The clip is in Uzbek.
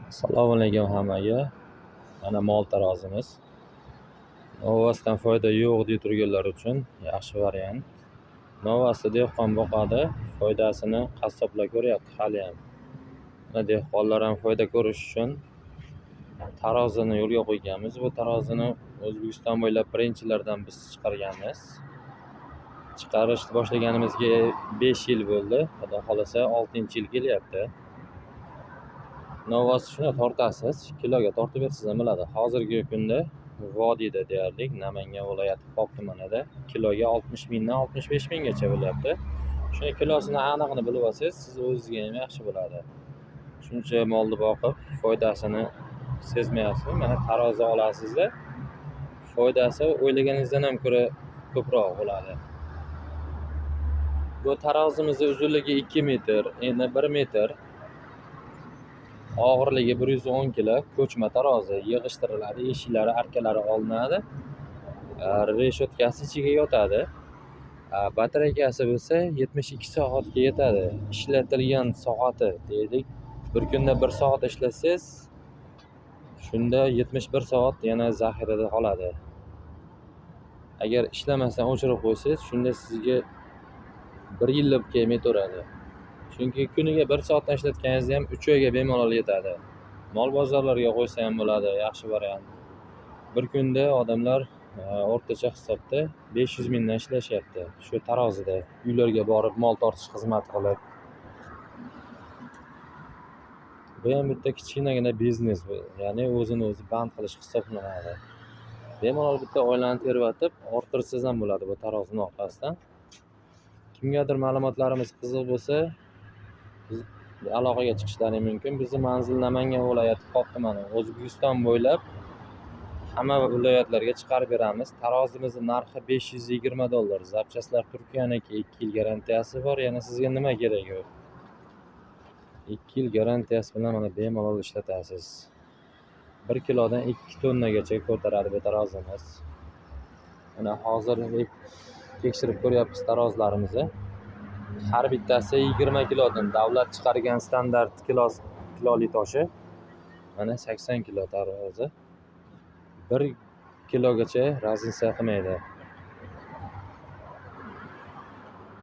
Assalomu alaykum hammaga. Mana mol tarozimiz. Novvasdan foyda yo'q deb turganlar uchun yaxshi variant. Novvasda dehqon boqadi, foydasini qassoblar ko'ryapti hali ham. Mana dehqonlar ham foyda ko'rish uchun tarozini yo'lga qo'yganmiz. Bu tarozini O'zbekiston bo'ylab birinchilardan biz chiqarganmiz. Chiqarishni boshlaganimizga 5 yil bo'ldi. Xudo xolasa 6-yil kelyapti. Novvasni shuni tortasiz, kiloga tortib bersiz ham bo'ladi. Hozirgi kunda vodiyda deyarli Namangan viloyati Pop tumanida kiloga 60 mingdan 65 minggacha bo'lyapti. Shuni kilosini aniqini bilib olsangiz, siz o'zingizga ham yaxshi bo'ladi. Shuncha molni boqib, foydasini sezmayapsizmi? Mana tarozi olasizda, foydasi o'ylaganingizdan ham ko'ra ko'proq bo'ladi. Bu tarozimizning uzunligi 2 metr, eni 1 metr. Og'irligi 110 kg, ko'chma tarozi, yig'ishtiriladi, eshiklari, arkalari olinadi. Reshotkasi ichiga yotadi. Batareykasi bo'lsa 72 soatga yetadi. Ishlatilgan soati deylik, bir kunda 1 soat ishlasangiz, shunda 71 soat yana zaxirada qoladi. Agar ishlamasdan o'chirib qo'ysangiz, shunda sizga 1 yillab kelmayveradi. Chunki kuniga 1 soatdan ishlatganingiz ham 3 oyga bemalol yetadi. Mol bozorlarga qo'ysa ham bo'ladi, yaxshi variant. Bir kunda odamlar o'rtacha hisobda 500 mingdan ishlashyapti. Shu tarozida uylarga borib mol tortish xizmati qilib. Bu ham bitta kichkinagina biznes bu. Ya'ni o'zini o'zi band qilish hisoblanadi. Bemalol bitta oilani tervatib orttirsangiz ham bo'ladi bu tarozini orqasidan. Kimgadir ma'lumotlarimiz qiziq bo'lsa, biz aloqaga chiqishlari mumkin. Bizning manzil Namangan viloyati Pop tumani, O'zbekiston bo'ylab hamma viloyatlarga chiqarib beramiz. Tarozimizning narxi $520. Zapchastlar Turkiyaniki, 2 yil garantiyasi bor. Yana sizga nima kerak? 2 yil garantiyasi bilan mana bemalol ishlatasiz. 1 kilodan 2 tonnagacha ko'taradi bu tarozimiz. Mana hozir tekshirib ko'ryapmiz tarozilarimizni. Har bittasi 20 kilodan davlat chiqargan standart kiloli toshi. Mana 80 kilo tarozi. 1 kilogacha raziniya qilmaydi.